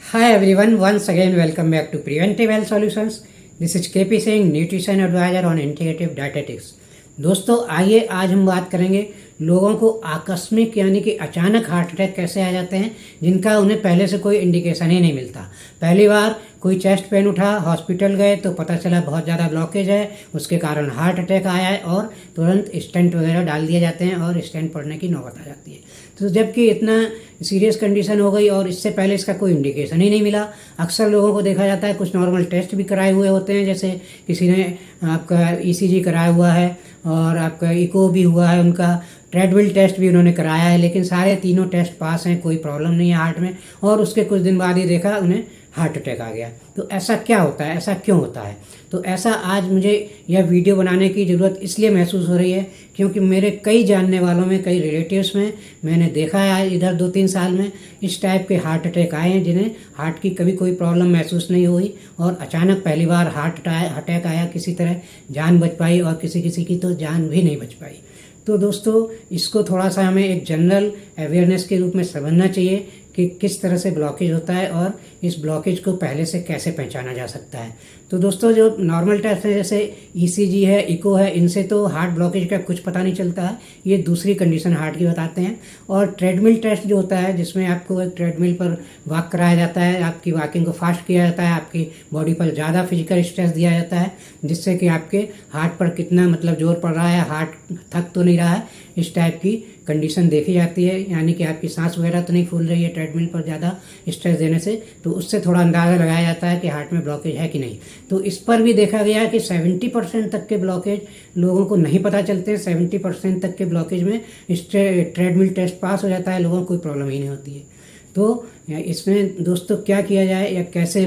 Hi everyone, once again welcome back to Preventive Health Solutions. This is KP Singh, Nutrition Advisor on Integrative Dietetics. दोस्तों आइए आज हम बात करेंगे लोगों को आकस्मिक यानी कि अचानक हार्ट अटैक कैसे आ जाते हैं जिनका उन्हें पहले से कोई इंडिकेशन ही नहीं मिलता। पहली बार कोई चेस्ट पेन उठा, हॉस्पिटल गए तो पता चला बहुत ज़्यादा ब्लॉकेज है, उसके कारण हार्ट अटैक आया है और तुरंत स्टेंट वगैरह डाल दिए जाते हैं और स्टेंट पड़ने की नौबत आ जाती है। तो जबकि इतना सीरियस कंडीशन हो गई और इससे पहले इसका कोई इंडिकेशन ही नहीं मिला। अक्सर लोगों को देखा जाता है कुछ नॉर्मल टेस्ट भी कराए हुए होते हैं, जैसे किसी ने आपका ईसीजी कराया हुआ है और आपका इको भी हुआ है, उनका ट्रेडमिल टेस्ट भी उन्होंने कराया है, लेकिन सारे तीनों टेस्ट पास हैं, कोई प्रॉब्लम नहीं है हार्ट में, और उसके कुछ दिन बाद ही देखा उन्हें हार्ट अटैक आ गया। तो ऐसा क्या होता है, ऐसा क्यों होता है? तो ऐसा आज मुझे यह वीडियो बनाने की ज़रूरत इसलिए महसूस हो रही है क्योंकि मेरे कई जानने वालों में, कई रिलेटिव्स में मैंने देखा है इधर 2-3 साल में इस टाइप के हार्ट अटैक आए हैं जिन्हें हार्ट की कभी कोई प्रॉब्लम महसूस नहीं हुई और अचानक पहली बार हार्ट अटैक आया, किसी तरह जान बच पाई और किसी किसी की तो जान भी नहीं बच पाई। तो दोस्तों इसको थोड़ा सा हमें एक जनरल अवेयरनेस के रूप में समझना चाहिए कि किस तरह से ब्लॉकेज होता है और इस ब्लॉकेज को पहले से कैसे पहचाना जा सकता है। तो दोस्तों जो नॉर्मल टेस्ट है जैसे ईसीजी है, इको है, इनसे तो हार्ट ब्लॉकेज का कुछ पता नहीं चलता है, ये दूसरी कंडीशन हार्ट की बताते हैं। और ट्रेडमिल टेस्ट जो होता है जिसमें आपको एक ट्रेडमिल पर वॉक कराया जाता है, आपकी वॉकिंग को फास्ट किया जाता है, आपकी बॉडी पर ज़्यादा फिजिकल स्ट्रेस दिया जाता है जिससे कि आपके हार्ट पर कितना जोर पड़ रहा है, हार्ट थक तो नहीं रहा है, इस टाइप की कंडीशन देखी जाती है। यानी कि आपकी सांस वगैरह तो नहीं फूल रही है ट्रेडमिल पर ज़्यादा स्ट्रेस देने से, तो उससे थोड़ा अंदाज़ा लगाया जाता है कि हार्ट में ब्लॉकेज है कि नहीं। तो इस पर भी देखा गया है कि 70% तक के ब्लॉकेज लोगों को नहीं पता चलते हैं। 70% तक के ब्लॉकेज में ट्रेडमिल टेस्ट पास हो जाता है, लोगों को कोई प्रॉब्लम ही नहीं होती है। तो इसमें दोस्तों क्या किया जाए या कैसे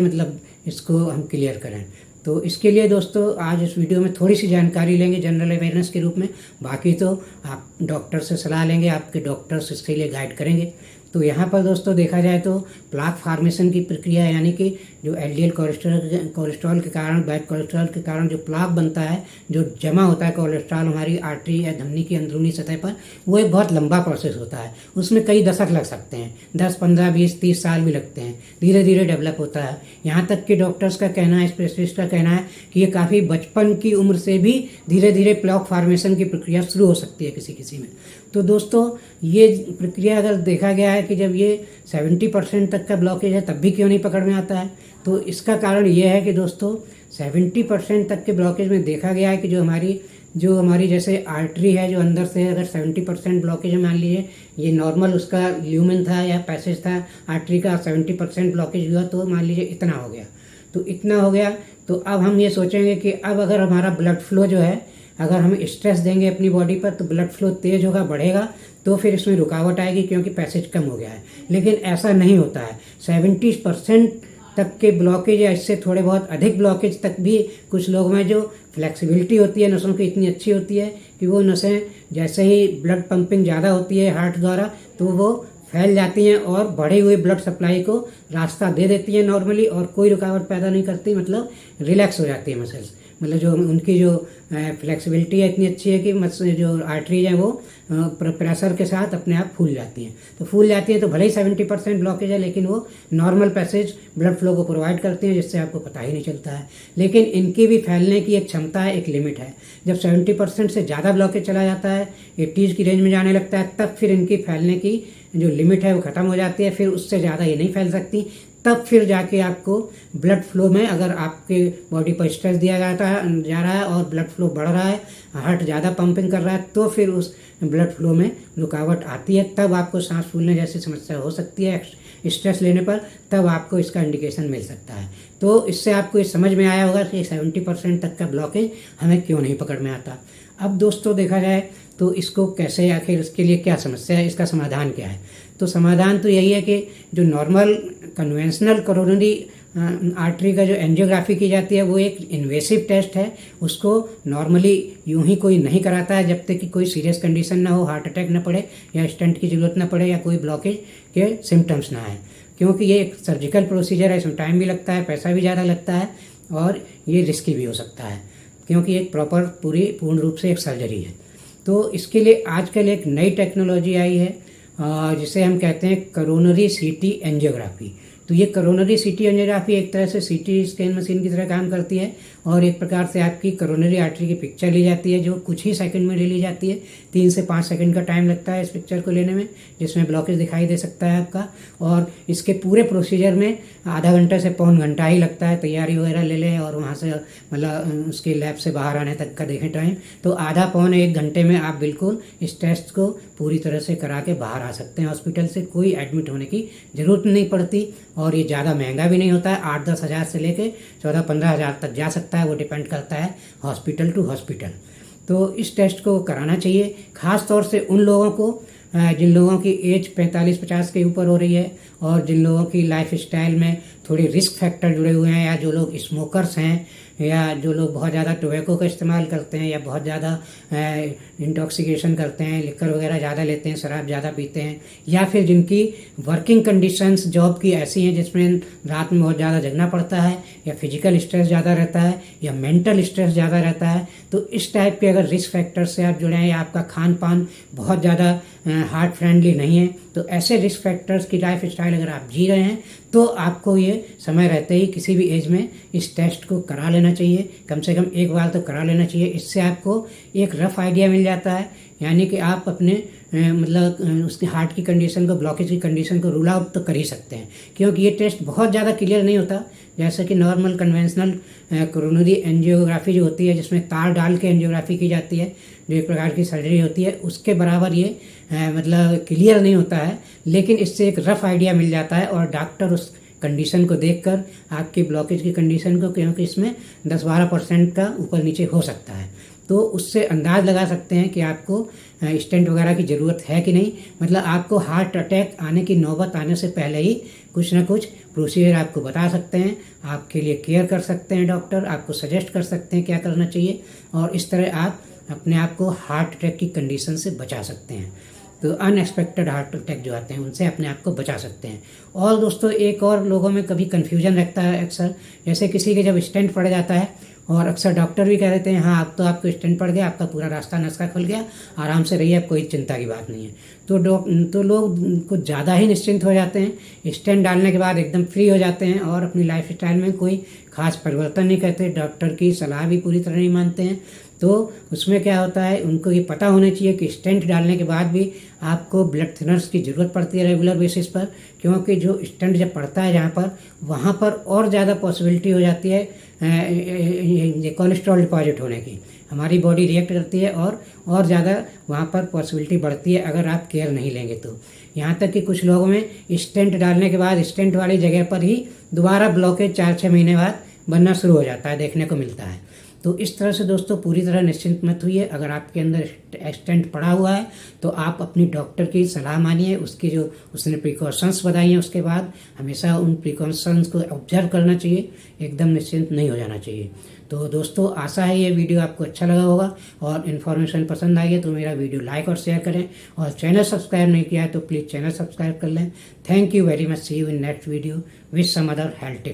इसको हम क्लियर करें, तो इसके लिए दोस्तों आज इस वीडियो में थोड़ी सी जानकारी लेंगे जनरल अवेयरनेस के रूप में। बाकी तो आप डॉक्टर से सलाह लेंगे, आपके डॉक्टर्स इसके लिए गाइड करेंगे। तो यहाँ पर दोस्तों देखा जाए तो प्लाक फार्मेशन की प्रक्रिया यानी कि जो एलडीएल कोलेस्ट्रॉल के कारण, बैड कोलेस्ट्रॉल के कारण जो प्लाक बनता है, जो जमा होता है कोलेस्ट्रॉल हमारी आर्टरी या धमनी की अंदरूनी सतह पर, वो एक बहुत लंबा प्रोसेस होता है। उसमें कई दशक लग सकते हैं, 10, 15, 20, 30 साल भी लगते हैं, धीरे धीरे डेवलप होता है। यहाँ तक कि डॉक्टर्स का कहना है, स्पेशलिस्ट का कहना है कि ये काफ़ी बचपन की उम्र से भी धीरे धीरे प्लाक फार्मेशन की प्रक्रिया शुरू हो सकती है किसी किसी में। तो दोस्तों ये प्रक्रिया अगर देखा गया है कि जब ये 70% तक का ब्लॉकेज है तब भी क्यों नहीं पकड़ में आता है, तो इसका कारण ये है कि दोस्तों 70% तक के ब्लॉकेज में देखा गया है कि जो हमारी जैसे आर्टरी है, जो अंदर से अगर 70% ब्लॉकेज है, मान लीजिए ये नॉर्मल उसका ल्यूमेन था या पैसेज था आर्टरी का, 70% ब्लॉकेज हुआ तो मान लीजिए इतना हो गया। तो इतना हो गया तो अब हम ये सोचेंगे कि अब अगर हमारा ब्लड फ्लो जो है, अगर हम स्ट्रेस देंगे अपनी बॉडी पर तो ब्लड फ्लो तेज होगा, बढ़ेगा, तो फिर इसमें रुकावट आएगी क्योंकि पैसेज कम हो गया है। लेकिन ऐसा नहीं होता है। 70% तक के ब्लॉकेज या इससे थोड़े बहुत अधिक ब्लॉकेज तक भी कुछ लोगों में जो फ्लेक्सिबिलिटी होती है नसों की इतनी अच्छी होती है कि वो नसें जैसे ही ब्लड पंपिंग ज़्यादा होती है हार्ट द्वारा तो वो फैल जाती हैं और बढ़े हुए ब्लड सप्लाई को रास्ता दे देती है नॉर्मली, और कोई रुकावट पैदा नहीं करती, रिलैक्स हो जाती है मसल्स। जो उनकी जो फ्लेक्सिबिलिटी है इतनी अच्छी है कि जो आर्टरीज हैं वो प्रेशर के साथ अपने आप फूल जाती हैं। तो फूल जाती हैं तो भले ही 70% ब्लॉकेज है लेकिन वो नॉर्मल पैसेज ब्लड फ्लो को प्रोवाइड करती हैं जिससे आपको पता ही नहीं चलता है। लेकिन इनकी भी फैलने की एक क्षमता है, एक लिमिट है। जब 70% से ज़्यादा ब्लॉकेज चला जाता है, 80s की रेंज में जाने लगता है, तब फिर इनकी फैलने की जो लिमिट है वो ख़त्म हो जाती है, फिर उससे ज़्यादा ये नहीं फैल सकती। तब फिर जाके आपको ब्लड फ्लो में अगर आपके बॉडी पर स्ट्रेस दिया जा रहा है और ब्लड फ्लो बढ़ रहा है, हार्ट ज़्यादा पंपिंग कर रहा है, तो फिर उस ब्लड फ्लो में रुकावट आती है, तब आपको सांस फूलने जैसी समस्या हो सकती है स्ट्रेस लेने पर, तब आपको इसका इंडिकेशन मिल सकता है। तो इससे आपको ये समझ में आया होगा कि 70% तक का ब्लॉकेज हमें क्यों नहीं पकड़ में आता। अब दोस्तों देखा जाए तो इसको कैसे, आखिर इसके लिए क्या समस्या है, इसका समाधान क्या है? तो समाधान तो यही है कि जो नॉर्मल कन्वेंशनल कोरोनरी आर्टरी का जो एंजियोग्राफी की जाती है वो एक इन्वेसिव टेस्ट है। उसको नॉर्मली यूं ही कोई नहीं कराता है जब तक कि कोई सीरियस कंडीशन ना हो, हार्ट अटैक ना पड़े या स्टेंट की ज़रूरत ना पड़े या कोई ब्लॉकेज के सिम्टम्स ना आए, क्योंकि ये एक सर्जिकल प्रोसीजर है, इसमें टाइम भी लगता है, पैसा भी ज़्यादा लगता है और ये रिस्की भी हो सकता है क्योंकि एक पूर्ण रूप से एक सर्जरी है। तो इसके लिए आजकल एक नई टेक्नोलॉजी आई है जिसे हम कहते हैं कोरोनरी सीटी एंजियोग्राफी। तो ये कोरोनरी सीटी एंजियोग्राफी एक तरह से सीटी स्कैन मशीन की तरह काम करती है और एक प्रकार से आपकी कोरोनरी आर्टरी की पिक्चर ली जाती है जो कुछ ही सेकंड में ले ली जाती है। 3 से 5 सेकंड का टाइम लगता है इस पिक्चर को लेने में, जिसमें ब्लॉकेज दिखाई दे सकता है आपका। और इसके पूरे प्रोसीजर में आधा घंटा से पौन घंटा ही लगता है, तैयारी वगैरह ले लें और वहाँ से मतलब उसके लैब से बाहर आने तक का देखें टाइम, तो आधा पौन 1 घंटे में आप बिल्कुल इस टेस्ट को पूरी तरह से करा के बाहर आ सकते हैं हॉस्पिटल से। कोई एडमिट होने की ज़रूरत नहीं पड़ती और ये ज़्यादा महंगा भी नहीं होता है। 8-10 हज़ार से लेके 14-15 हज़ार तक जा सकता है, वो डिपेंड करता है हॉस्पिटल टू हॉस्पिटल। तो इस टेस्ट को कराना चाहिए, ख़ास तौर से उन लोगों को जिन लोगों की एज 45-50 के ऊपर हो रही है और जिन लोगों की लाइफ स्टाइल में थोड़े रिस्क फैक्टर जुड़े हुए हैं, या जो लोग स्मोकर्स हैं, या जो लोग बहुत ज़्यादा टोबैको का इस्तेमाल करते हैं, या बहुत ज़्यादा इंटॉक्सिकेशन करते हैं, लिकर वगैरह ज़्यादा लेते हैं, शराब ज़्यादा पीते हैं, या फिर जिनकी वर्किंग कंडीशंस जॉब की ऐसी हैं जिसमें रात में बहुत ज़्यादा जगना पड़ता है, या फिजिकल स्ट्रेस ज़्यादा रहता है, या मेंटल स्ट्रेस ज़्यादा रहता है, तो इस टाइप के अगर रिस्क फैक्टर से आप जुड़े हैं या आपका खान पान बहुत ज़्यादा हार्ट फ्रेंडली नहीं है, तो ऐसे रिस्क फैक्टर्स की लाइफ स्टाइल अगर आप जी रहे हैं तो आपको ये समय रहते ही किसी भी एज में इस टेस्ट को करा लेना चाहिए। कम से कम एक बार तो करा लेना चाहिए। इससे आपको एक रफ आइडिया मिल जाता है, यानी कि आप अपने मतलब उसके हार्ट की कंडीशन को, ब्लॉकेज की कंडीशन को रूल आउट तो कर ही सकते हैं, क्योंकि ये टेस्ट बहुत ज़्यादा क्लियर नहीं होता जैसे कि नॉर्मल कन्वेंशनल कोरोनरी एंजियोग्राफी जो होती है, जिसमें तार डाल के एंजियोग्राफी की जाती है, जो एक प्रकार की सर्जरी होती है, उसके बराबर ये मतलब क्लियर नहीं होता है। लेकिन इससे एक रफ आइडिया मिल जाता है और डॉक्टर उस कंडीशन को देखकर आपकी ब्लॉकेज की कंडीशन को, क्योंकि इसमें 10-12% का ऊपर नीचे हो सकता है, तो उससे अंदाज़ लगा सकते हैं कि आपको स्टेंट वगैरह की ज़रूरत है कि नहीं। मतलब आपको हार्ट अटैक आने की नौबत आने से पहले ही कुछ ना कुछ प्रोसीजर आपको बता सकते हैं, आपके लिए केयर कर सकते हैं डॉक्टर, आपको सजेस्ट कर सकते हैं क्या करना चाहिए, और इस तरह आप अपने आप को हार्ट अटैक की कंडीशन से बचा सकते हैं। तो अनएक्सपेक्टेड हार्ट अटैक जो आते हैं उनसे अपने आप को बचा सकते हैं। और दोस्तों एक और लोगों में कभी कन्फ्यूजन रहता है अक्सर, जैसे किसी के जब स्टेंट पड़ जाता है और अक्सर डॉक्टर भी कह देते हैं हाँ अब तो आपको स्टेंट पड़ गया, आपका पूरा रास्ता नस का खुल गया, आराम से रहिए, अब कोई चिंता की बात नहीं है। तो लोग कुछ ज़्यादा ही निश्चिंत हो जाते हैं, स्टेंट डालने के बाद एकदम फ्री हो जाते हैं और अपनी लाइफ स्टाइल में कोई खास परिवर्तन नहीं करते, डॉक्टर की सलाह भी पूरी तरह नहीं मानते हैं। तो उसमें क्या होता है, उनको ये पता होना चाहिए कि स्टेंट डालने के बाद भी आपको ब्लड थिनर्स की ज़रूरत पड़ती है रेगुलर बेसिस पर, क्योंकि जो स्टेंट जब पड़ता है जहाँ पर, वहाँ पर और ज़्यादा पॉसिबिलिटी हो जाती है ये कोलेस्ट्रॉल डिपॉजिट होने की। हमारी बॉडी रिएक्ट करती है और ज़्यादा वहाँ पर पॉसिबिलिटी बढ़ती है अगर आप केयर नहीं लेंगे तो। यहाँ तक कि कुछ लोगों में स्टेंट डालने के बाद स्टेंट वाली जगह पर ही दोबारा ब्लॉकेज 4-6 महीने बाद बनना शुरू हो जाता है, देखने को मिलता है। तो इस तरह से दोस्तों पूरी तरह निश्चिंत मत हुइए। अगर आपके अंदर स्टेंट पड़ा हुआ है तो आप अपनी डॉक्टर की सलाह मानिए, उसकी जो उसने प्रिकॉशंस बताई हैं उसके बाद हमेशा उन प्रिकॉशंस को ऑब्जर्व करना चाहिए, एकदम निश्चिंत नहीं हो जाना चाहिए। तो दोस्तों आशा है ये वीडियो आपको अच्छा लगा होगा और इन्फॉर्मेशन पसंद आई है तो मेरा वीडियो लाइक और शेयर करें, और चैनल सब्सक्राइब नहीं किया है तो प्लीज़ चैनल सब्सक्राइब कर लें। Thank you very much, see you in next video with some other health tip.